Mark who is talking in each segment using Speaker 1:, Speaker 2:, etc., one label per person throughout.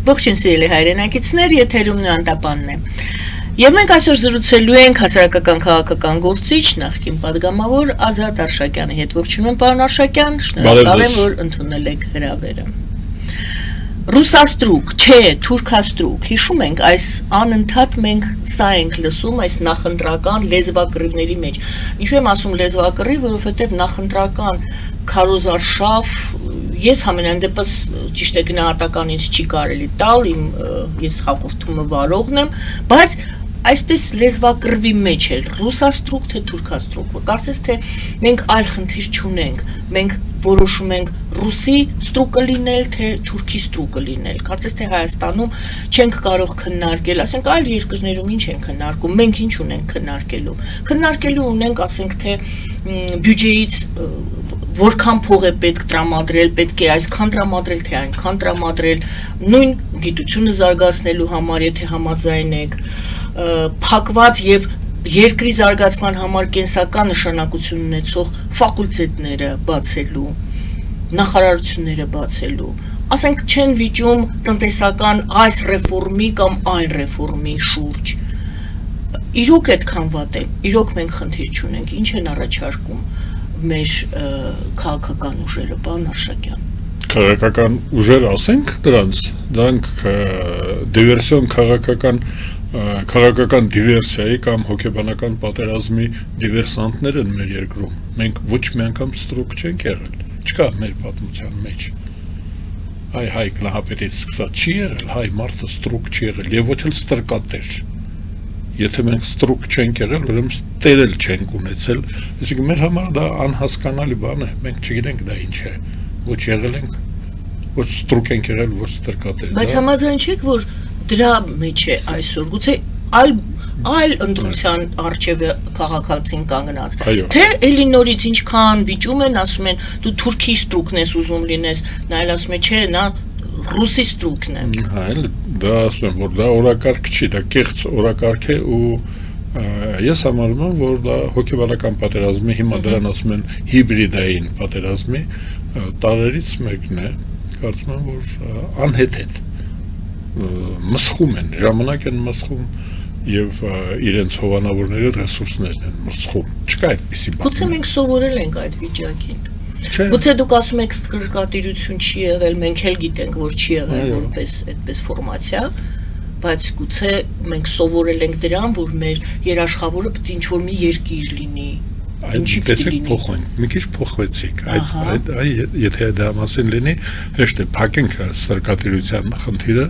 Speaker 1: Ողջույն սիրելի հայրենակիցներ, եթերում Նոյանտապանն է։ Եվ մենք այսօր զրուցելու ենք հասարակական քաղաքական գործիչ նախկին падգամավոր Ազատ Արշակյանի հետ։ Ողջունում եմ, պարոն Արշակյան, շնորհակալ եմ, որ ընդունել եք հրավերը։ Ռուսաստրուկ, չէ, թուրքաստրուկ, հիշում ենք, այս անընդհատ մենք սա ենք լսում այս նախընտրական լեզվակռիվների մեջ։ Ինչու եմ ասում լեզվակռիվ, որովհետև նախընտրական քարոզարշավ, ես համենայն դեպս ճիշտ է գնահատական ինձ չի կարելի տալ, ես հաղորդումը վարողն եմ, բայց այսպես լեզվակռվի մեջ է ռուսաստրուկ թե թուրքաստրուկ, կարծես թե մենք այլ խնդիր չունենք, մենք որոշում ենք ռուսի ստրուկը լինել, թե թուրքի ստրուկը լինել, կարծես թե Հայաստանում չենք կարող քննարկել, ասենք այլ երկրներում ինչ են քննարկում, մենք ինչ ունենք քննարկելու ունենք, ասենք թե բյուջեից որքան փող է պետք տրամադրել, պետք է այսքան տրամադրել, թե այնքան տրամադրել, նույն գիտությունը զարգացնելու համար, եթե համաձայն եք, փակված եւ երկրի զարգացման համար կենսական նշանակություն ունեցող ֆակուլտետները բացելու, նախարարությունները բացելու, ասենք չեն վիճում տնտեսական այս ռեֆորմի կամ այն ռեֆորմի շուրջ։ Իրոք այդքան վատ է, իրոք մենք խնդիր չունենք, ինչ են առաջարկում մեր քաղաքական ուժերը, պարոն Արշակյան։
Speaker 2: Քաղաքական ուժեր ասենք դրանք դիվերսիոն քաղաքական դիվերսիայի կամ հոգեբանական պատերազմի դիվերսանտներ են մեր երկրում։ Մենք ոչ մի անգամ ստրուկ չենք եղել, չկա մեր պատմության մեջ։ Հայ գնահապետից սկսած չի եղել, հայ մարդը ստրուկ չի եղել եւ ոչ էլ ստրկատեր։ Եթե մենք ստրուկ չենք եղել, ուրեմն տերել չենք ունեցել, այսինքն մեր համար դա անհասկանալի բան է, մենք չգիտենք դա ինչ է, ոչ եղել ենք, ոչ ստրուկ ենք եղել, ոչ ստրկատեր։
Speaker 1: Բայց համաձայն չեք, որ դրա մեջ է այսօր, գուցե այլ ընտրության առջև քաղաքացին կանգնած, թե էլի նորից ինչքան վիճում են, ասում են, դու թուրքի ստրուկն ես ուզում լինես, նա էլ ասում է, չէ, նա ռուսի ստրուկն է։
Speaker 2: Դա ասում եմ, որ դա օրակարգ չի, դա կեղծ օրակարգ է ու ես համարում եմ, որ դա հոգեբանական պատերազմի, հիմա դրան ասում են հիբրիդային պատերազմի տարերից մեկն է, կարծում եմ, որ անհեթեթ մսխում են, ժամանակ են մսխում եւ իրենց հովանավորների ռեսուրսներն են մսխում, չկա այդպիսի բան։
Speaker 1: Գուցե մենք սովորել ենք այդ վիճակին։ Գուցե դուք ասում եք ստրկատիրություն չի եղել, մենք էլ գիտենք, որ չի եղել որպես այդպես ֆորմացիա, բայց գուցե մենք սովորել ենք դրան, որ մեր երաշխավորը պետք է ինչ-որ մի երկիր լինի։
Speaker 2: Տեսեք փոխենք, մի քիչ փոխվեցիք, եթե դա մասին լինի, հեշտ է փակենք ստրկատիրության խնդիրը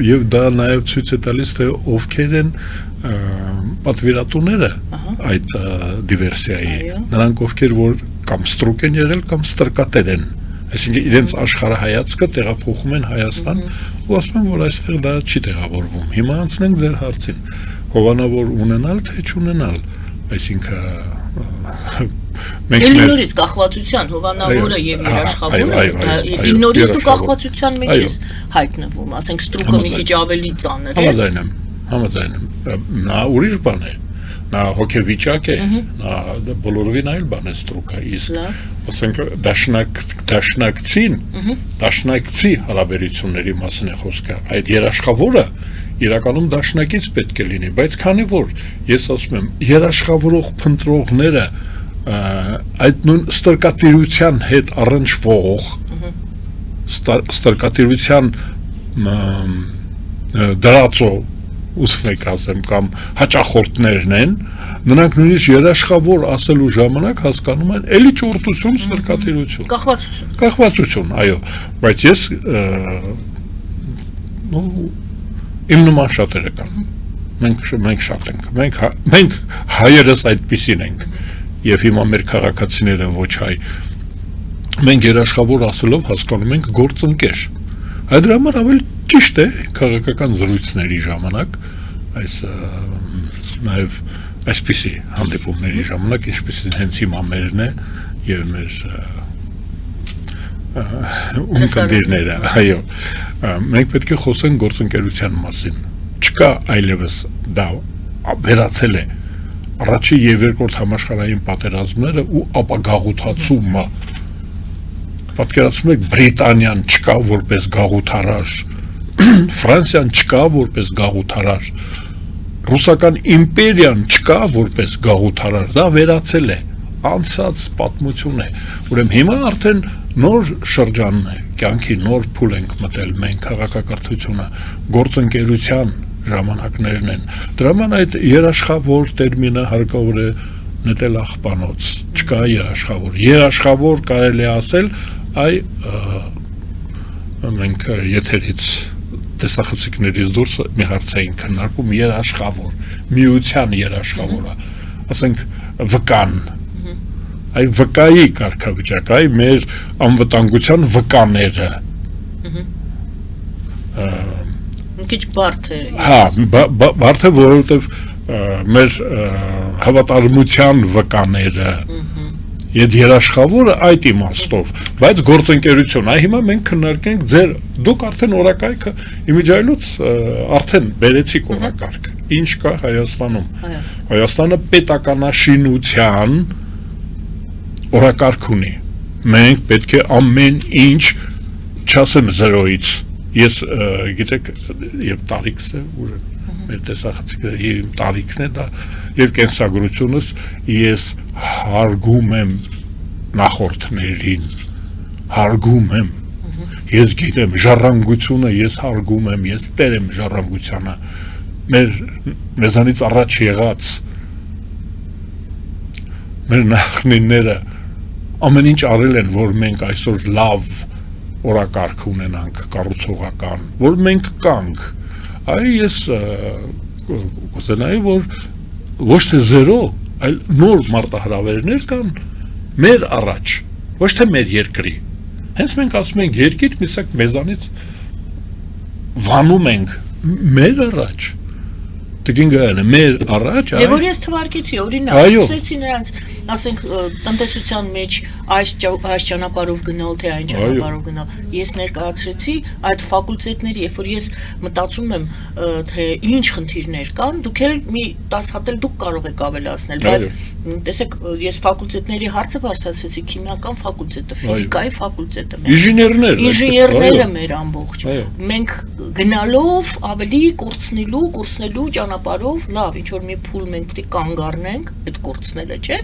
Speaker 2: եւ դա նաեւ ցույց է տալիս, թե ովքեր են պատվիրատուները այդ դիվերսիայի, նրանք ովքեր որ կամ ստրուկ են եղել կամ ստրկատեր են, այսինքն իրենց աշխարհայացքը տեղափոխում են Հայաստան ու ասում են, որ այստեղ դա չի տեղավորվում։ Հիմա անցնենք ձեր հարցին, հովանավոր ունենալ թե չունենալ, այսինքն
Speaker 1: մենք նորից կախվածության հովանավորը եւ երաշխավորը նորից դու կախվածության մեջ ես հայտնվում, ասենք ստրուկը մի քիչ ավելի ծանր է։
Speaker 2: Համաձայն եմ, նա ուրիշ բան է, նա հոգեվիճակ է, նա բոլորովին այլ բան է ստրուկը, իսկ ասենք դաշնակցի հարաբերությունների մասին է խոսքը, այդ երաշխավորը իրականում դաշնակից պետք է լինի, բայց քանի որ ես ասում եմ երաշխավորող փնտրողները այդ նույն ստրկատիրության հետ առնչվող ստրկատիրության դրածո ուզում եք ասեմ կամ հաճախորդներն են, նրանք նույնիսկ երաշխավոր ասելու ժամանակ հասկանում են էլի ճորտություն, ստրկատիրություն, կախվածություն, այո, բայց ես իմ նման շատերը կան, մենք շատ ենք, մենք հայերս այդպիսին ենք և հիմա մեր քաղաքացիները ոչ հայ, մենք երաշխավոր ասելով հասկանում ենք գործընկեր, այդ համար ավելի ճիշտ է քաղաքական զրույցների ժամանակ, նաև այսպիսի հանդիպումների ժամանակ, ինչպիսին հենց հիմա մերն է և մեր ունկնդիրները, այո, մենք պետք է խոսենք գործընկերության մասին, չկա այլևս դա վերացել է առաջի և երկրորդ համաշխարհային պատերազմները ու ապագաղութացումը, պատկերացնում եք Բրիտանիան չկա որպես գաղութարար Ֆրանսիան չկա որպես գաղութարար, ռուսական իմպերիան չկա որպես գաղութարար, դա վերացել է, անցած պատմություն է, ուրեմն հիմա արդեն նոր շրջանն է, կյանքի նոր փուլ ենք մտել մենք, քաղաքակրթությունը, գործընկերության ժամանակներն են, դրա համար այդ երաշխավոր տերմինը հարկավոր է նետել աղբանոց, չկա երաշխավոր կարելի է ասել, մենք եթերից տեսախցիկներից դուրս մի հարց էին քննարկում երաշխավոր, միության երաշխավորը, ասենք վկան, այ վկայի կարգավիճակ, այ մեր անվտանգության վկաները,
Speaker 1: քիչ բարդ է։
Speaker 2: Հա, բարդ է, որովհետև մեր հավատարմության վկաները, Եդ երաշխավորը այդ իմաստով, բայց գործընկերություն, այ հիմա մենք քննարկենք դուք արդեն օրակարգը իմիջայլուց արդեն բերեցիք օրակարգը, ինչ կա Հայաստանում, Հայաստանը պետականաշինության օրակարգ ունի, մենք պետք է ամեն ինչ չասեմ զրոյից, ես գիտեք և տարիքս է ուր մեր տեսախցիկները և տարիքն է դա և կենսագրությունս ես հարգում եմ նախորդներին, հարգում եմ, ես գիտեմ ժառանգությունը ես հարգում եմ, ես տեր եմ ժառանգությանը, մեզանից առաջ եղած մեր նախնիները ամեն ինչ արել են, որ մենք այսօր լավ օրակարգ ունենանք կառուցողական, որ մենք կանք, այ ես կուզենայի, որ ոչ թե զերո, այլ նոր մարտահրավերներ կան մեր առաջ, ոչ թե մեր երկրի, հենց մենք ասում ենք երկիր, միսակ մեզանից վանում ենք մեր առաջ, Տգինգայանը մեր առաջ
Speaker 1: Եվ որ ես թվարկեցի, օրինակ, սկսեցի նրանց, ասենք, տնտեսության մեջ այս ճանապարհով գնալ, թե այն ճանապարհով գնալ, ես ներկայացրեցի այդ ֆակուլտետների, երբ որ ես մտածում եմ, թե ինչ խնդիրներ կան, դուք էլ մի 10 հատ էլ դուք կարող եք ավելացնել, բայց տեսեք, ես ֆակուլտետների հարցը բարձրացրեցի, քիմիական ֆակուլտետը, ֆիզիկայի ֆակուլտետը, ինժեներները մեր ամբողջ, մենք գնալով ավելի կուրսնելու ճանապարհով, լավ, ինչ որ մի փուլ մենք պետք է կանգ առնենք, այդ կուրսնելը, չէ՞։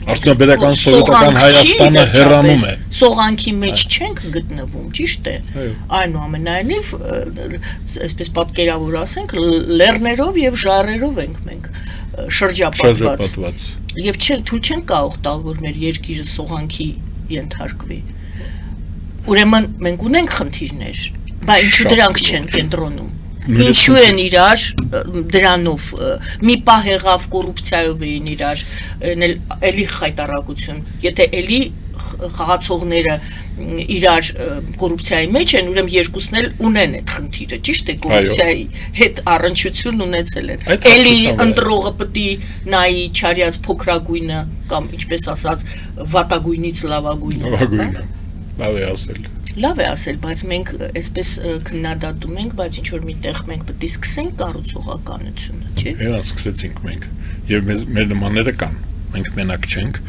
Speaker 2: Արդյունաբերական սովետական Հայաստանը հեռանում է։
Speaker 1: Սողանքի մեջ չենք գտնվում, ճիշտ է։ Այնուամենայնիվ, այսպես պատկերավոր ասենք, լեռներով եւ ժայռերով ենք մենք շրջապատված։ Եվ թույլ չենք կարող տալ, որ մեր երկիրը սողանքի ենթարկվի։ Ուրեմն մենք ունենք խնդիրներ, բայց ինչու դրանք չեն կենտրոնում։ Ինչու են իրար դրանով մի պահ եղավ կոռուպցիայով էին իրար էլի խայտարակություն եթե էլի խաղացողները իրար կոռուպցիայի մեջ են ուրեմն երկուսն էլ ունեն այդ խնդիրը ճիշտ է կոռուպցիայի հետ առնչություն ունեցել են էլի ընտրողը պետք է նայի չարյաց փոքրագույնը կամ ինչպես ասած վատագույնից լավագույնը
Speaker 2: լավ է ասել
Speaker 1: Լավ է ասել, բայց մենք այսպես քննադատում ենք, բայց ինչ որ միտեղ մենք պետք է սկսենք կառուցողականությունը, չէ՞։
Speaker 2: Հենց սկսեցինք մենք, եւ մեր նմանները կան։ Մենք մենակ չենք,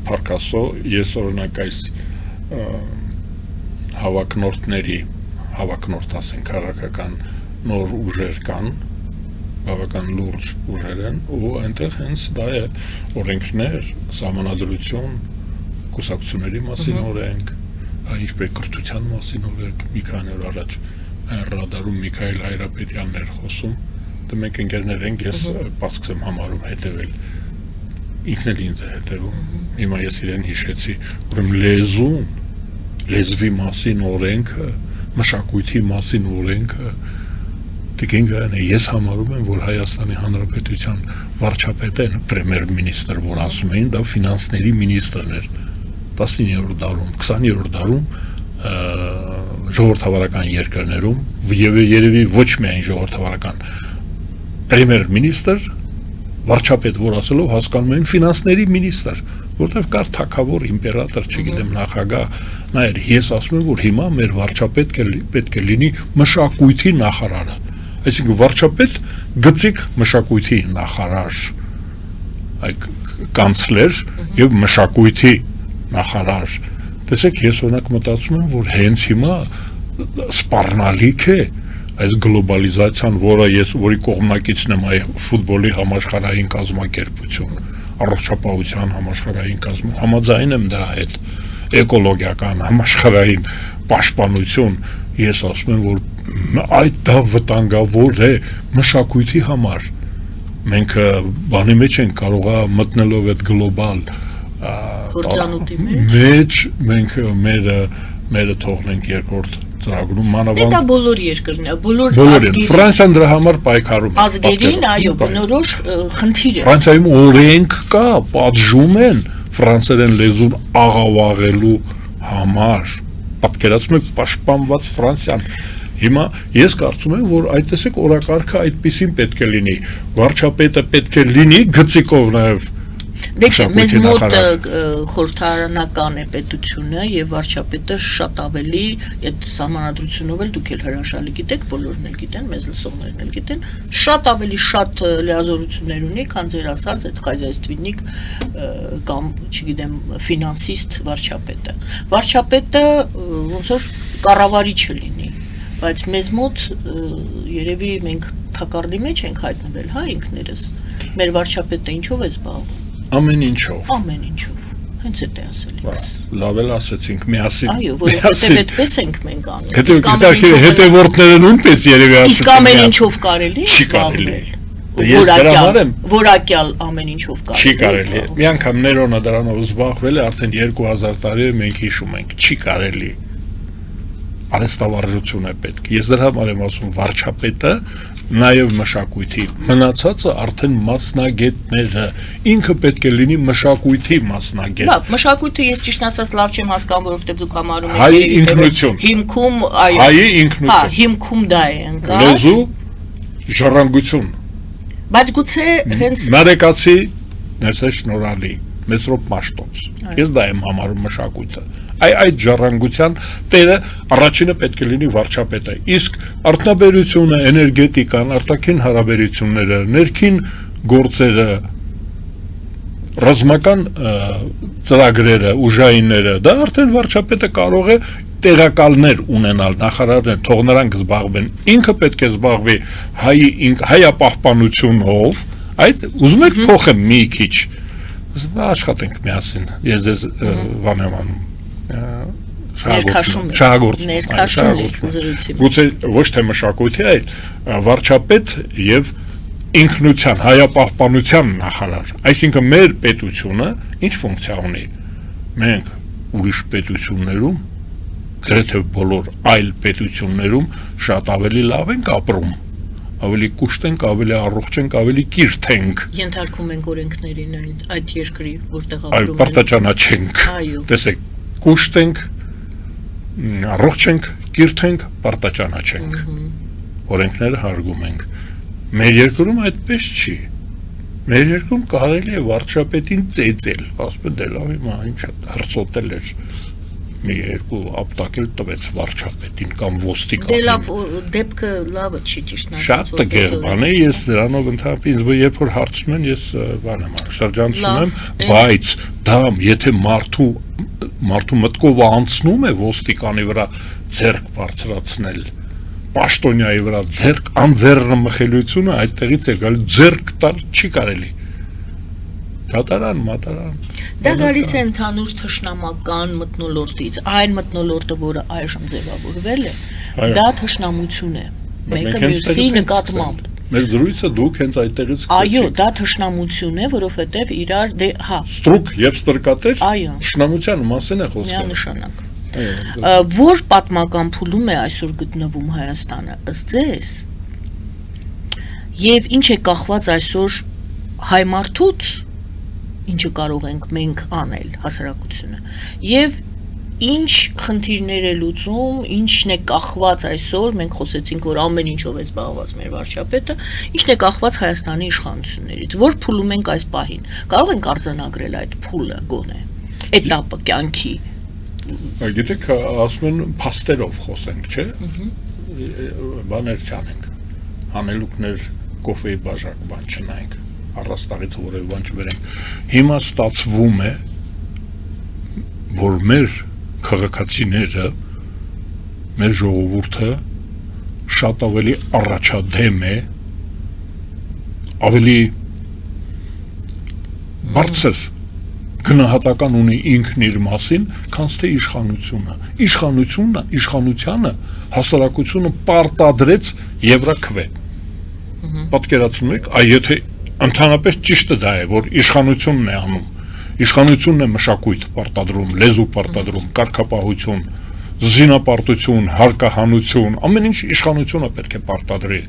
Speaker 2: Փարքասո, ես օրինակ այս հավակնորդ ասենք քաղաքական նոր ուժեր կան, բավական լուրջ ուժեր են, ու այնտեղ հենց դա է օրենքներ, սահմանադրություն, կուսակցությունների մասին օրենք Ինչպես կրթության մասին օրենք մի քանի օր առաջ ռադարում Միքայել Հայրապետյանն էր խոսում, դա մենք ընկերներ ենք, ես պարզկս եմ համարում հետևել, ինքն էլ ինձ է հետևում, հիմա ես իրեն հիշեցի, ուրեմն լեզուն, լեզվի մասին օրենքը, մշակույթի մասին օրենքը, Տիկինգայանը ես համարում եմ, որ Հայաստանի Հանրապետության վարչապետն, պրեմիեր-մինիստրը, որ ասում էին, դա ֆինանսների մինիստրն էր 19-րդ դարում, 20-րդ դարում ժողովրդավարական երկրներում եւ երևի ոչ միայն ժողովրդավարական պրեմիեր-մինիստր վարչապետ որ ասելով հասկանում են ֆինանսների մինիստր որտեղ կար թագավոր իմպերատոր չգիտեմ նախագահ նա էր ես ասում եմ որ հիմա մեր վարչապետ պետք է լինի մշակույթի նախարարը այսինքն վարչապետ գծիկ մշակույթի նախարար այ կանցլեր եւ մշակույթի նախարար տեսեք ես օրինակ մտածում եմ որ հենց հիմա սպառնալիք է այս գլոբալիզացիան, որի կողմնակիցն եմ այ ֆուտբոլի համաշխարհային կազմակերպություն, առողջապահության համաշխարհային կազմում, համաձայն եմ դրա հետ, էկոլոգիական համաշխարհային պաշտպանություն, ես ասում եմ, որ այդ դա վտանգավոր է մշակույթի համար։ Մենք բանի մեջ ենք կարողա մտնելով այդ գլոբալ
Speaker 1: Հորձանուտի
Speaker 2: մեջ մենք մերը թողնենք երկրորդ ծրագրում մանավանդ
Speaker 1: դա բոլոր երկրներն է, բոլոր
Speaker 2: ազգերին։ Ֆրանսիան դրա համար պայքարում է։
Speaker 1: Ազգերին, այո, բնորոշ խնդիր է։
Speaker 2: Ֆրանսիայում օրենք կա, պատժում են ֆրանսերեն լեզուն աղավաղելու համար։ Պատկերացնում եք պաշտպանված Ֆրանսիան։ Հիմա ես կարծում եմ, որ այդ տեսեք օրակարգը այդպեսին պետք է լինի։ Վարչապետը պետք է լինի գծիկով նաև
Speaker 1: Դե չէ, մեզ մոտ խորհրդարանական է պետությունը եւ վարչապետը շատ ավելի այդ սահմանադրությունով էլ դուք էլ հրաշալի գիտեք, բոլորն էլ գիտեն, մեզ լսողներն էլ գիտեն, շատ ավելի շատ լիազորություններ ունի, քան ձեր ասած այդ խազայստվինիկ կամ, չգիտեմ, ֆինանսիստ վարչապետը։ Վարչապետը ոնց որ կառավարիչը լինի, բայց մեզ մոտ երևի մենք թակարդի մեջ ենք հայտնվել, հա, ինքներս։ Մեր վարչապետը ինչով է զբաղվում։
Speaker 2: Ամեն ինչով։
Speaker 1: Ամեն ինչով։ Հենց այդ է ասելիքս։
Speaker 2: Լավ էլ ասեցինք, միասին։
Speaker 1: Այո, որովհետև այդպես ենք մենք անում։
Speaker 2: Հետևորդները նույնպես երևի ասում են։
Speaker 1: Իսկ ամեն ինչով կարելի է։
Speaker 2: Չի կարելի։
Speaker 1: Որակյալ ամեն ինչով կարելի է։
Speaker 2: Չի կարելի։ Մի անգամ Ներոնը դրանով զբաղվել է, արդեն 2000 տարի է մենք հիշում ենք։ Չի կարելի։ Արհեստավարժություն է պետք։ Ես դրա համար եմ ասում վարչապետը, նաև մշակույթի մնացածը արդեն մասնագետները, ինքը պետք է լինի մշակույթի մասնագետ։
Speaker 1: Լավ, մշակույթը ես ճիշտ ասած լավ չեմ հասկանում, որովհետև դուք համարում եք
Speaker 2: հայ ինքնություն։
Speaker 1: Հիմքում, այո։
Speaker 2: Հայի ինքնություն։
Speaker 1: Հա, հիմքում դա է ընկած։
Speaker 2: Լեզու, ժառանգություն։
Speaker 1: Բայց գուցե հենց
Speaker 2: Նարեկացի ներսե շնորհալի, Մեսրոպ Մաշտոց։ Ես դա եմ համարում մշակույթը։ Այդ ժառանգության տերը առաջինը պետք է լինի վարչապետը, իսկ արտաբերությունը, էներգետիկան, արտաքին հարաբերությունները, ներքին գործերը, ռազմական ծրագրերը, ուժայինները, դա արդեն վարչապետը կարող է տեղակալներ ունենալ, նախարարներ, թող նրանք զբաղվեն, ինքը պետք է զբաղվի հայապահպանությունով, այդ ուզում եք փոխեմ մի քիչ, աշխատենք միասին, ես ձեզ բան եմ անում շահագործում գուցե ոչ թե մշակույթի, այլ վարչապետ եւ ինքնության, հայապահպանության նախարար, այսինքն մեր պետությունը ինչ ֆունկցիա ունի, մենք ուրիշ պետություններում, գրեթե բոլոր այլ պետություններում շատ ավելի լավ ենք ապրում, ավելի կուշտ ենք, ավելի առողջ ենք, ավելի կիրթ ենք,
Speaker 1: ենթարկում ենք օրենքներին այդ երկրի, որտեղ
Speaker 2: ապրում ենք, պարտաճանաչենք, տեսեք կուշտ ենք, առողջ ենք, կիրթ ենք, պարտաճանաչ ենք, օրենքները հարգում ենք, մեր երկրում այդպես չի, մեր երկրում կարելի է վարչապետին ծեծել, ասում դե լավ հիմա ինչ հրցոտել էր, մի երկու ապտակել տվեց վարչապետին կամ ոստիկանին։
Speaker 1: Դե լավ, դեպքը լավը չի ճիշտ ասած։
Speaker 2: Շատ տգեղ բան է, ես դրանով ընդհանրապես երբ որ հարցնում են, ես բան եմ շրջանցում եմ, բայց դա եթե մարդու մտքով անցնում է ոստիկանի վրա ձեռք բարձրացնել, պաշտոնյայի վրա ձեռք անձեռնմխելիությունը այդտեղից է գալի, ձեռք տալ չի կարելի։ Դատարան, մատարան։
Speaker 1: Դա գալիս է ընդհանուր թշնամական մթնոլորտից, այն մթնոլորտը, որը այժմ ձևավորվել է, դա թշնամություն է, մեկը մյուսի նկատմամբ։
Speaker 2: Մեր զրույցը դուք հենց այդտեղից սկսեցիք։
Speaker 1: Այո, դա թշնամություն է, որովհետև իրար դե, հա։
Speaker 2: Ստրուկ եւ ստրկատեր,
Speaker 1: այո,
Speaker 2: թշնամության մասին է խոսքը։
Speaker 1: Միանշանակ։ Որ պատմական փուլում է այսօր գտնվում Հայաստանը, ըստ ձեզ, եւ ինչ է կախված այսօր հայ մարդուց, ինչը կարող ենք մենք անել հասարակությունը, եւ ինչ խնդիրներ է լուծում, ինչն է կախված այսօր, մենք խոսեցինք, որ ամեն ինչով է զբաղված մեր վարչապետը, ինչն է կախված Հայաստանի իշխանություններից, որ փուլում ենք այս պահին, կարող ենք արձանագրել այդ փուլը գոնե, էտապը կյանքի։
Speaker 2: Գիտեք, ասում են փաստերով խոսենք, չէ՞, բաներ չանենք, հանելուկներ, կոֆեի բաժակ, բան չնայենք, առաստաղից որևէ բան չբերենք։ Հիմա ստացվում է, որ մեր քաղաքացիները մեր ժողովուրդը շատ ավելի առաջադեմ է, ավելի բարձր գնահատական ունի ինքն իր մասին, քան թե իշխանությանը հասարակությունը պարտադրեց եվրաքվե։ Պատկերացնում եք, եթե ընդհանրապես ճիշտը դա է, որ իշխանությունն է անում, իշխանությունն է մշակույթ պարտադրում, լեզու պարտադրում, կարգապահություն, զինապարտություն, հարկահանություն, ամեն ինչ իշխանությունը պետք է պարտադրի,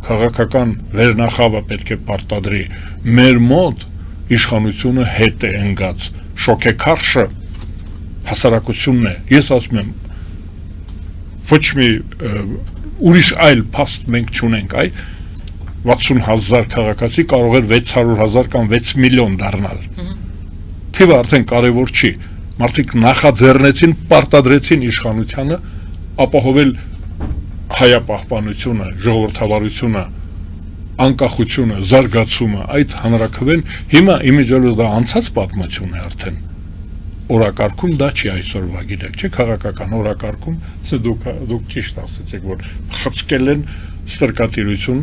Speaker 2: քաղաքական վերնախավը պետք է պարտադրի, մեր մոտ իշխանությունը հետ է ընկած, շոկեքարշը հասարակությունն է, ես ասում եմ, ոչ մի ուրիշ այլ փաստ մենք չունենք, 60,000 քաղաքացի կարող էր 600,000 կամ 6 միլիոն դառնալ, թիվը արդեն կարևոր չի, մարդիկ նախաձեռնեցին, պարտադրեցին իշխանությանը ապահովել հայապահպանությունը, ժողովրդավարությունը, անկախությունը, զարգացումը, այդ հանրաքվեն, հիմա իմիջիալոս դա անցած պատմություն է արդեն, օրակարգում դա չի այսօրվա, գիտեք, չէ, քաղաքական օրակարգում, դուք ճիշտ ասեցիք, որ խցկել են ստրկատիրություն,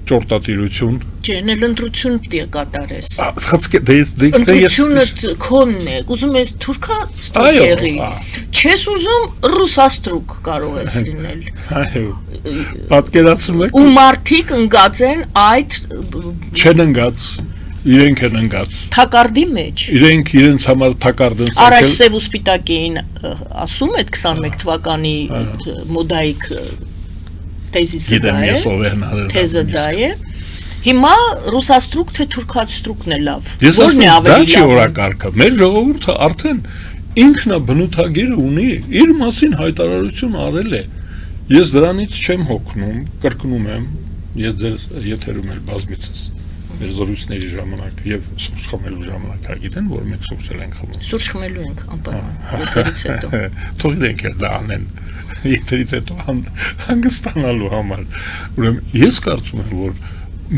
Speaker 2: ճորտատիրություն,
Speaker 1: Ջեն էլ ընտրություն պիտի կատարես,
Speaker 2: ընտրությունը
Speaker 1: քոնն է, ուզում ես թուրքա ստրուկ եղի, չես ուզում ռուսաստրուկ կարող ես լինել,
Speaker 2: պատկերացնում եք,
Speaker 1: ու մարդիկ ընկած են այդ
Speaker 2: չեն ընկած, իրենք են ընկած,
Speaker 1: թակարդի մեջ,
Speaker 2: իրենք իրենց համար թակարդ են
Speaker 1: առաջ սև ու սպիտակ էին ասում այդ 21 թվականի մոդայիկ թեզիսը դա է, հիմա ռուսաստրուկ թե թուրքաստրուկն է լավ, որն է ավելի լավ, դա
Speaker 2: չի օրակարգը, մեր ժողովուրդը արդեն ինքնաբնութագիրը ունի, իր մասին հայտարարություն արել է, ես դրանից չեմ հոգնում, կրկնում եմ, ես ձեր եթերում էլ բազմիցս մեր զրույցների ժամանակ եւ սուրճ խմելու ժամանակ գիտեն, որ մենք սուրճ ենք խմում։
Speaker 1: Սուրճ խմելու ենք, անպայման, եթերից հետո։
Speaker 2: Թող իրենք էլ դա անեն, եթերից հետո հանգստանալու համար։ Ուրեմն ես կարծում եմ, որ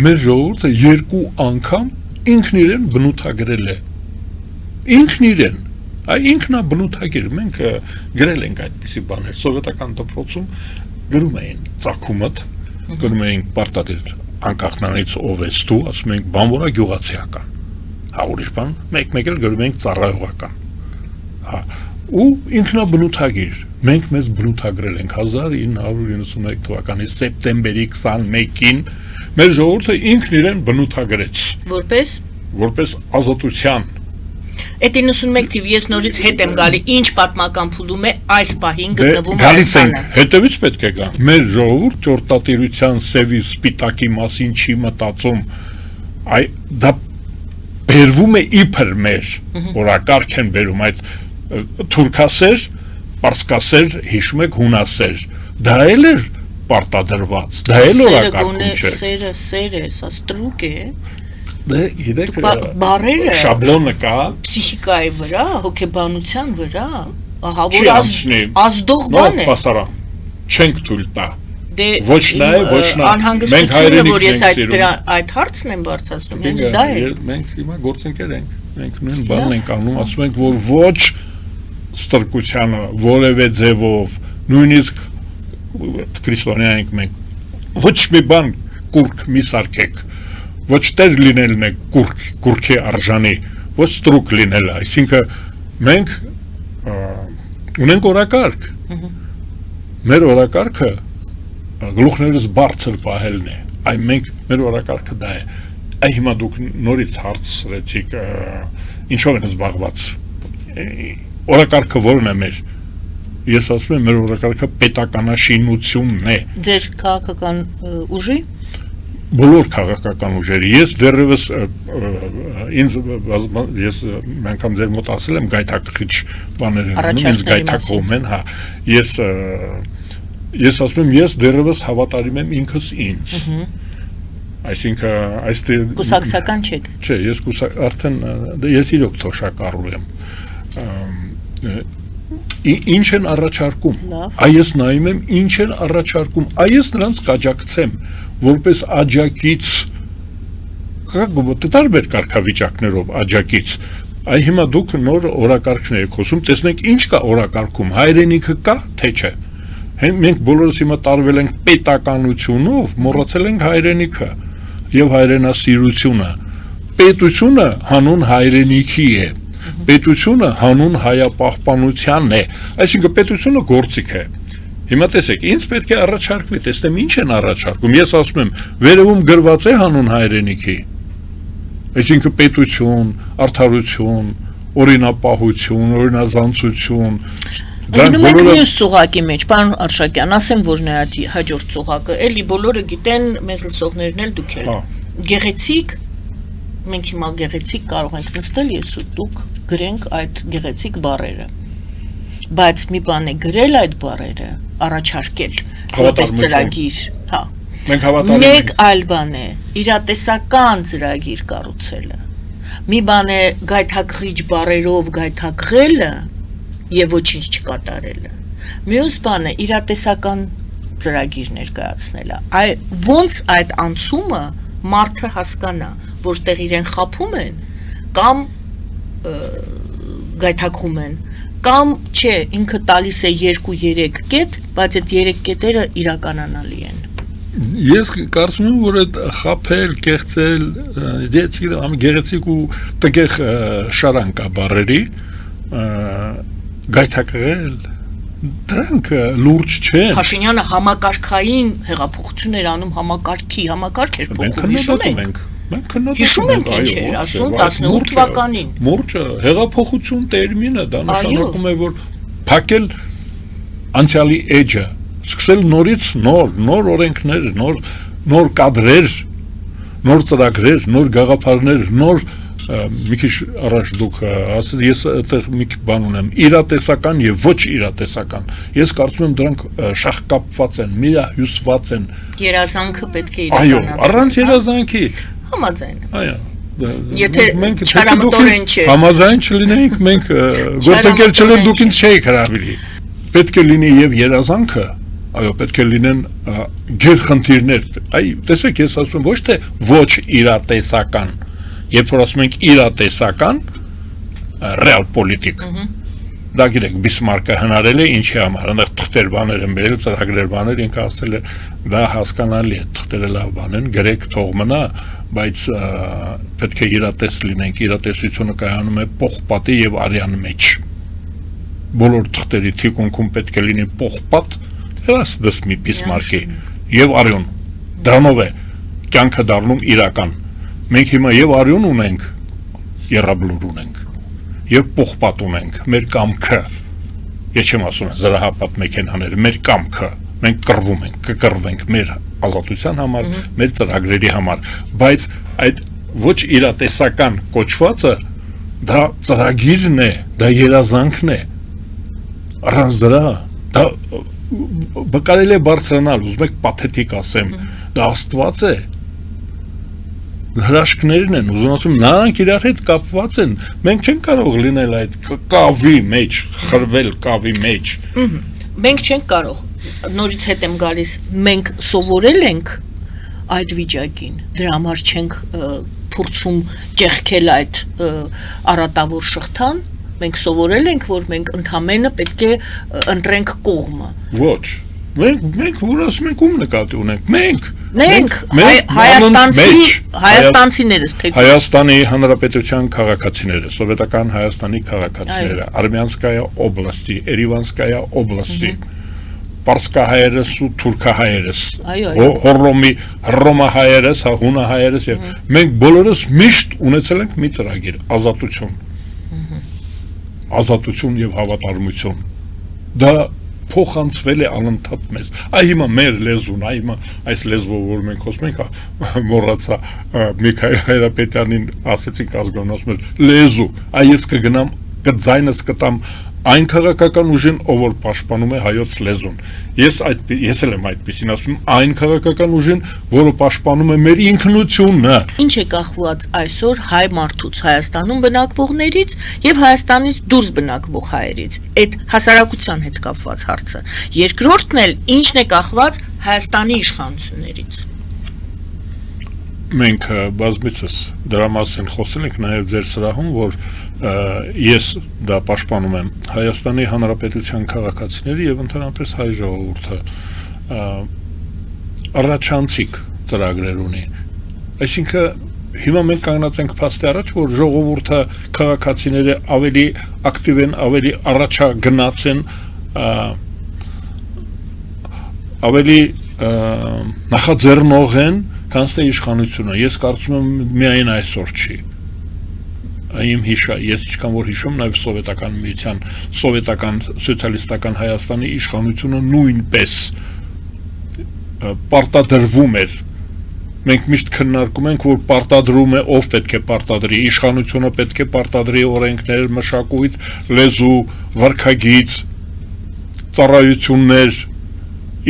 Speaker 2: մեր ժողովուրդը երկու անգամ ինքն իրեն բնութագրել է։ Ինքն իրեն, ինքնաբնութագիր, մենք գրել ենք այդպիսի բաներ, սովետական դպրոցում գրում էին ծագումդ, գրում էին պարտադիր անկախնանից ով ես դու, ասում ենք բանվորա գյուղացիական, ուրիշ բան, մեկ էլ գրում ենք ծառայողական, ու ինքնաբնութագիր, մենք մեզ բնութագրել ենք 1991 թվականի սեպտեմբերի 21-ին, մեր ժողովուրդը ինքն իրեն բնութագրեց, որպես ազատության,
Speaker 1: Այդ 91 թիվ ես նորից հետ եմ գալի, ինչ պատմական փուլում է այս պահին գտնվում Հայաստանը։
Speaker 2: Հետևից պետք է գա։ Մեր ժողովուրդ ճորտատիրության սևի սպիտակի մասին չի մտածում։ Դա բերվում է իբր մեր, օրակարգ են բերում այդ թուրքասեր, պարսկասեր, հիշում եք հունասեր։ Դա էլ էր պարտադրված, դա էլ օրակարգում չէ։
Speaker 1: Սերը, սա ստրուկ է։
Speaker 2: Բարերը շաբլոնը կա
Speaker 1: պսիխիկայի վրա, հոգեբանության վրա, ահա որ ազդող բան է։
Speaker 2: Պասարա, չենք թույլ տա։ Ոչ նա է, ոչ նա։
Speaker 1: Անհանգստությունը, որ ես այդ հարցն եմ բարձրացնում, հենց դա է։
Speaker 2: Մենք հիմա գործընկեր ենք, մենք նույն բանն ենք անում, ասում ենք, որ ոչ ստրկությանը, որևէ ձևով, նույնիսկ քրիստոնյա ենք մենք, ոչ մի բան կուրք մի սարքեք, ոչ տեր լինելն է կուրքի արժանի, ոչ ստրուկ լինելը, այսինքն մենք ունենք օրակարգ, մեր օրակարգը գլուխներս բարձր պահելն է, մեր օրակարգը դա է, հիմա դուք նորից հարցրեցիք, ինչով են զբաղված, օրակարգը որն է մեր, ես ասում եմ, մեր օրակարգը պետականաշինությունն է։
Speaker 1: Ձեր քաղաքական ուժի?
Speaker 2: Բոլոր քաղաքական ուժերի, ես դեռևս ես անգամ ձեր մոտ ասել եմ գայթակղիչ բաներ են անում, ինձ գայթակղում են, ես ասում եմ, ես դեռևս հավատարիմ եմ ինքս ինձ, այսինքն
Speaker 1: կուսակցական չեք։
Speaker 2: Չէ, արդեն ես իրոք թոշակառու եմ, ինչ են առաջարկում, այս նայում եմ, ինչ են առաջարկում, այս նրանց կաջակցեմ, որպես աջակից տարբեր կարգավիճակներով աջակից Այ հիմա դուք նոր օրակարգներ եք խոսում, տեսնենք ինչ կա օրակարգում, հայրենիքը կա, թե չէ։ Մենք բոլորս հիմա տարվել ենք պետականությունով, մոռացել ենք հայրենիքը եւ հայրենասիրությունը։ Պետությունը հանուն հայրենիքի է, պետությունը հանուն հայապահպանությանն է, այսինքն պետությունը գործիք է։ Հիմա տեսեք, ինձ պետք է առաջարկվի, տեսնեմ ինչ են առաջարկում, ես ասում եմ, վերևում գրված է հանուն հայրենիքի, այսինքն պետություն, արդարություն, օրինապահություն, օրինազանցություն,
Speaker 1: մենք մյուս ծուղակի մեջ, պարոն Արշակյան, ասեմ, որ նրա հաջորդ ծուղակը, էլի բոլորը գիտեն, մեզ լսողներն էլ դուք եք, գեղեցիկ, մենք հիմա գեղեցիկ կարող ենք նստել, ես ու դուք գրենք այդ գեղեցիկ բառերը, բայց մի բան է գրել այդ բառերը, առաջարկել, որպես ծրագիր, հա, մեկ այլ բան է իրատեսական ծրագիր կառուցելը, մի բան է գայթակղիչ բառերով գայթակղելը եւ ոչինչ չկատարելը, մյուս բան է իրատեսական ծրագիր ներկայացնելը, ոնց այդ անցումը մարդը հասկանա, որտեղ իրեն խաբում են կամ գայթակղում են, կամ չէ, ինքը տալիս է 2-3 կետ, բայց այդ 3 կետերը իրականանալի են։
Speaker 2: Ես կարծում եմ, որ այդ խաբել, կեղծել, գեղեցիկ ու տգեղ շարան կա բառերի, գայթակղել, դրանք լուրջ չեն։
Speaker 1: Փաշինյանը համակարգային հեղափոխություն էր անում, համակարգ էր փոխում, հիշում եք։ Հիշում ենք ինչ էր ասում 18 թվականին։
Speaker 2: Մուրճը, հեղափոխություն տերմինը, դա նշանակում է, որ փակել անցյալի էջը, սկսել նորից նոր օրենքներ, նոր կադրեր, նոր ծրագրեր, նոր գաղափարներ, նոր մի քիչ առաջ դուք ասացիք, ես այդտեղ մի քիչ բան ունեմ, իրատեսական եւ ոչ իրատեսական։ Ես կարծում եմ դրանք շահկապված են, միահյուսված են։
Speaker 1: Երազանքը պետք է իրականացնել։
Speaker 2: Այո, առանց երազանքի
Speaker 1: Համաձայն եմ։
Speaker 2: Այո։
Speaker 1: Եթե չարամտորեն չէ։
Speaker 2: Համաձայն չլինեինք, մենք գործընկեր չլինենք, դուք ինձ չէիք հրավիրի։ Պետք է լինի եւ երազանքը, այո, պետք է լինեն գերխնդիրներ։ Այ տեսեք, ես ասում եմ ոչ թե ոչ իրատեսական, երբ որ ասում ենք իրատեսական, ռեալ պոլիտիկ։ Դա գիտեք, Բիսմարկը հնարել է ինչի համար, այնտեղ թղթեր բաներ են բերել, ծրագրեր բաներ, ինքը ասել է, դա հասկանալի է, թղթերը լավ բան են, գրեք թող մնա, բայց պետք է իրատես լինենք, իրատեսությունը կայանում է պողպատի եւ արյան մեջ։ Բոլոր թղթերի թիկունքում պետք է լինի պողպատ, հրաստես մի Բիսմարկի եւ արյուն։ Դրանով է կյանքը դառնում իրական։ Մենք հիմա եւ արյուն ունենք, երրաբլուր ունենք, եւ պողպատ ունենք, մեր կամքը, ես չեմ ասում զրահապատ մեքենաները, մեր կամքը, մենք կռվում ենք, կկռվենք մեր ազատության համար, մեր ծրագրերի համար, բայց այդ ոչ իրատեսական կոչվածը դա ծրագիրն է, դա երազանքն է, առանց դրա դա կարելի է բարձրանալ, ուզում եք պաթետիկ ասեմ, դա Աստված է, հրաշքներն են, ուզում ասում, նրանք իրար հետ կապված են, մենք չենք կարող լինել այդ կավի մեջ, խրվել կավի մեջ։
Speaker 1: Մենք չենք կարող, նորից հետ եմ գալիս, մենք սովորել ենք այդ վիճակին, դրա համար չենք փորձում ճեղքել այդ առատավոր շղթան, մենք սովորել ենք, որ մենք ընդամենը պետք է ընտրենք կողմը։
Speaker 2: Ոչ, մենք որ ասում ենք ում նկատի ունենք,
Speaker 1: մենք հայաստանցիներս
Speaker 2: Հայաստանի Հանրապետության քաղաքացիները, սովետական Հայաստանի քաղաքացիները, Արմյանսկայա օբլաստի, Երևանսկայա օբլաստի, պարսկահայերս ու թուրքահայերս, հռոմահայերս, հունահայերս, մենք բոլորս միշտ ունեցել ենք մի ծրագիր, ազատություն եւ հավատարմություն։ Դա փոխանցվել է անընդհատ մեզ։ Այ հիմա մեր լեզուն, այ հիմա այս լեզվով որ մենք խոսում ենք, մոռացա Միքայել Հայրապետյանին ասեցինք ազգանուն, ասում էր լեզու, այ ես կգնամ, կձայնս կտամ այն քաղաքական ուժին, ով որ պաշտպանում է հայոց լեզուն։ Ես էլ եմ այդպեսին ասում, այն քաղաքական ուժին, որը պաշտպանում է մեր ինքնությունը։
Speaker 1: Ինչ է կախված այսօր հայ մարդուց, Հայաստանում բնակվողներից եւ Հայաստանից դուրս բնակվող հայերից։ Այդ հասարակության հետ կապված հարցը։ Երկրորդն էլ ինչն է կախված Հայաստանի իշխանություններից։
Speaker 2: Մենք բազմիցս դրա մասին խոսել ենք նաև ձեր սրահում, որ ես դա պաշտպանում եմ Հայաստանի Հանրապետության քաղաքացիների եւ ընդհանրապես հայ ժողովուրդը առաջանցիկ ծրագրեր ունի, այսինքն հիմա մենք կանգնած ենք փաստի առաջ, որ ժողովուրդը քաղաքացիները ավելի ակտիվ են, ավելի առաջագնաց են, ավելի նախաձեռնող են, քան թե իշխանությունը։ Ես կարծում եմ միայն այսօր չի։ Իմ ես ինչքան որ հիշում, նաև սովետական միության, սովետական սոցիալիստական Հայաստանի իշխանությունը նույնպես պարտադրվում էր։ Մենք միշտ քննարկում ենք, որ պարտադրում է, ով պետք է պարտադրի, իշխանությունը պետք է պարտադրի օրենքներ, մշակույթ, լեզու, վարքագիծ, ծառայություններ,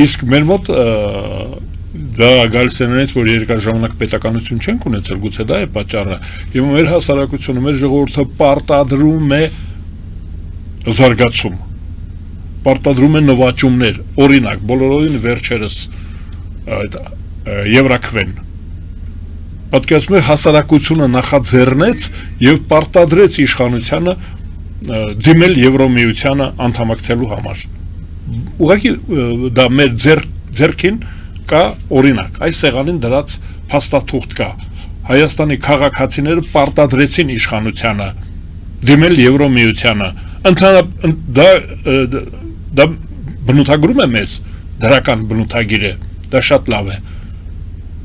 Speaker 2: իսկ մեր մոտ դա գալիս է նրանից, որ երկար ժամանակ պետականություն չենք ունեցել, գուցե դա է պատճառը, եւ մեր հասարակությունը, մեր ժողովուրդը պարտադրում է զարգացում, պարտադրում է նվաճումներ, օրինակ, բոլորովին վերջերս Եվրաքվեն պատկերացնում է հասարակությունը նախաձեռնեց եւ պարտադրեց իշխանությանը դիմել Եվրոմիությանը անդամակցելու համար։ Ուղղակի դա մեր ձեռքին կա օրինակ, այս սեղանին դրած փաստաթուղթ կա։ Հայաստանի քաղաքացիները պարտադրեցին իշխանությանը դիմել Եվրոմիությանը։ Դա բնութագրում է մեզ, դրական բնութագիր է, դա շատ լավ է։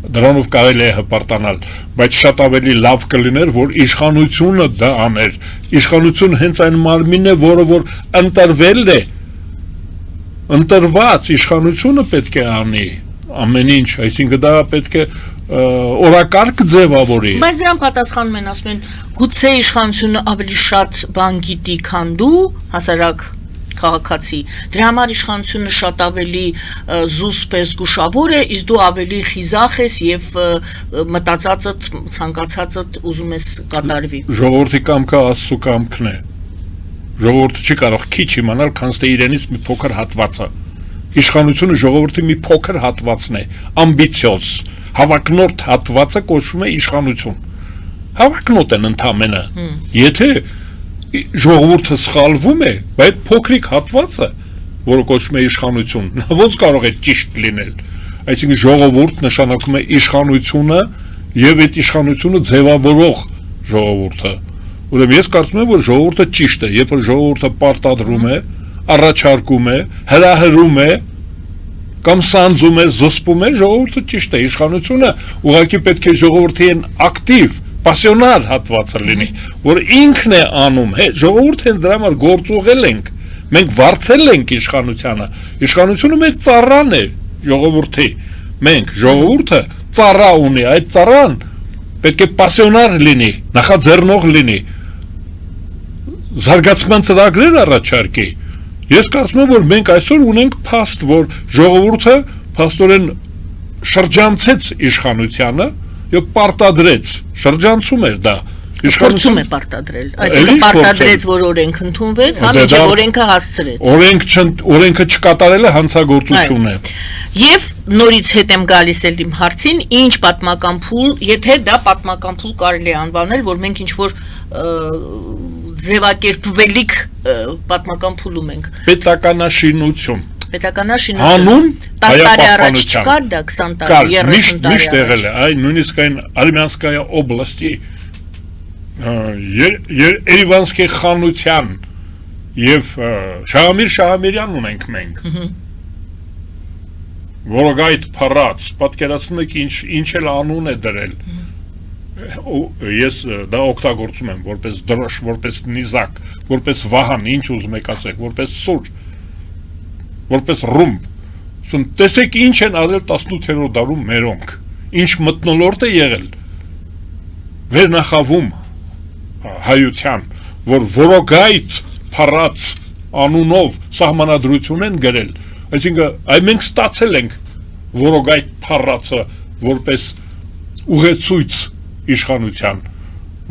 Speaker 2: Դրանով կարելի է հպարտանալ, բայց շատ ավելի լավ կլիներ, որ իշխանությունը դա աներ։ Իշխանությունը հենց այն մարմինն է, որը որ ընտրվել է, ընտրված իշխանությունը պետք է անի ամեն ինչ, այսինքն դա պետք է օրակարգ ձևավորի։
Speaker 1: Բայց դրան պատասխանում են, ասում են, գուցե իշխանությունը ավելի շատ բան գիտի, քան դու, հասարակ քաղաքացի, դրա համար իշխանությունը շատ ավելի զուսպ զգուշավոր է, իսկ դու ավելի խիզախ ես եւ մտածածդ, ցանկացածդ ուզում ես կատարվի։
Speaker 2: Ժողովրդի կամքը Աստծո կամքն է։ Ժողովուրդը չի կարող քիչ իմանալ, քան թե իրենից մի փոքր հատվածը։ Իշխանությունը ժողովրդի մի փոքր հատվածն է, ամբիցիոզ, հավակնորդ հատվածը կոչվում է իշխանություն։ Հավակնոտ են ընդամենը։ Եթե ժողովուրդը սխալվում է, բայց փոքրիկ հատվածը, որը կոչվում է իշխանություն, ոնց կարող է ճիշտ լինել։ Այսինքն ժողովուրդ նշանակում է իշխանությունը եւ այդ իշխանությունը ձևավորող ժողովուրդը։ Ուրեմն ես կարծում եմ, որ ժողովուրդը ճիշտ է, երբ որ ժողովուրդը պարտադրում է, առաջարկում է, հրահրում է կամ սանձում է, զսպում է, ժողովուրդը ճիշտ է, իշխանությունը ուղղակի պետք է ժողովրդին ակտիվ պասիոնար հատվածը լինի, որ ինքն է անում, ժողովուրդ հենց դրա համար գործուղել ենք, մենք վարձել ենք իշխանությանը, իշխանությունը մեր ծառան է ժողովրդի, մենք ժողովուրդը ծառա ունի, այդ ծառան պետք է պասիոնար լինի, նախաձեռնող լինի, զարգացման ծրագրեր առաջարկի։ Ես կարծում եմ, որ մենք այսօր ունենք փաստ, որ ժողովուրդը փաստորեն շրջանցեց իշխանությանը եւ պարտադրեց, շրջանցում էր դա։
Speaker 1: Փորձում է պարտադրել, այսինքն պարտադրեց, որ օրենք ընդունվեց, մինչև օրենքը հասցրեց։
Speaker 2: Օրենքը չկատարելը հանցագործություն է։
Speaker 1: Եվ նորից հետ եմ գալիս էլ իմ հարցին, ինչ պատմական փուլ, եթե դա պատմական փուլ կարելի է անվանել, որ մենք ինչ որ ձևակերպվելիք պատմական փուլում ենք։
Speaker 2: Պետականաշինություն։
Speaker 1: Պետականաշինություն։
Speaker 2: Հանուն
Speaker 1: 10 տարի առաջ չկար դա, 20 տարի, 30 տարի։
Speaker 2: Միշտ եղել է, այն նույնիսկ այն Արմյանսկայա օբլաստի Երևանսկի խանության եւ Շահամիր Շահամիրյան ունենք մենք։ Որոգայթ փառած, պատկերացնում եք ինչ էլ անուն է դրել։ Ես դա օգտագործում եմ որպես դրոշ, որպես նիզակ, որպես վահան, ինչ ուզում եք ասեք, որպես սուր, որպես ռումբ։ Տեսեք ինչ են արել 18-րդ դարում մերոնք, ինչ մթնոլորտ է եղել վերնախավում հայության, որ որոգայթ փառած անունով սահմանադրություն են գրել, այսինքն մենք ստացել ենք որոգայթ փառածը որպես ուղեցույց իշխանության։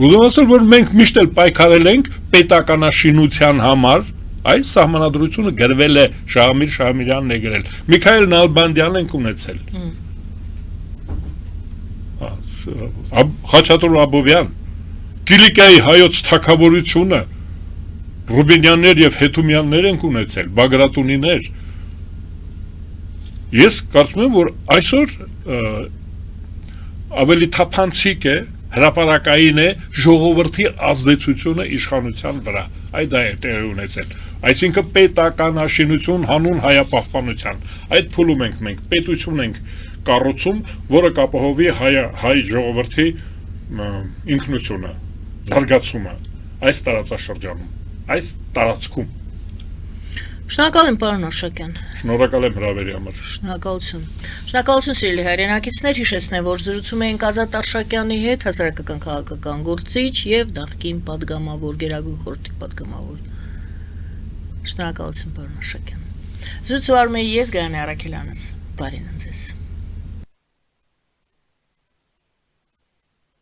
Speaker 2: Ուզում ասել, որ մենք միշտ էլ պայքարել ենք պետականաշինության համար, այս սահմանադրությունը գրվել է, Շահամիր Շահամիրյանն է գրել, Միքայել Նալբանդյանն ենք ունեցել, Խաչատուր Աբովյան, Կիլիկիայի հայոց թագավորությունը Ռուբինյաններ եւ Հետումյաններ են ունեցել, Բագրատունիներ։ Ես կարծում եմ, որ այսօր ավելի թափանցիկ է, հրապարակային է ժողովրդի ազդեցությունը իշխանության վրա։ Այդ է տեղի ունեցել։ Այսինքն պետականաշինություն հանուն հայապահպանության։ Այդ փուլում ենք մենք, պետություն ենք կառուցում, որը կապահովի հայ ժողովրդի ինքնությունը, զարգացումը այս տարածաշրջանում, այս տարածքում։
Speaker 1: Շնորհակալ եմ, պարոն Աշակյան։
Speaker 2: Շնորհակալ եմ հրավերի համար։
Speaker 1: Շնորհակալություն։ Շնորհակալություն, սիրելի հայրենակիցներ, հիշեցնեմ, որ զրուցում էինք Ազատ Արշակյանի հետ, հասարակական քաղաքական գործիչ եւ նախկին падգամավոր, Գերագույն խորհրդի падգամավոր։ Շնորհակալություն, պարոն Աշակյան։ Զրուցում եմ ես Գայանե Առաքելյանս։ Բարին ձեզ։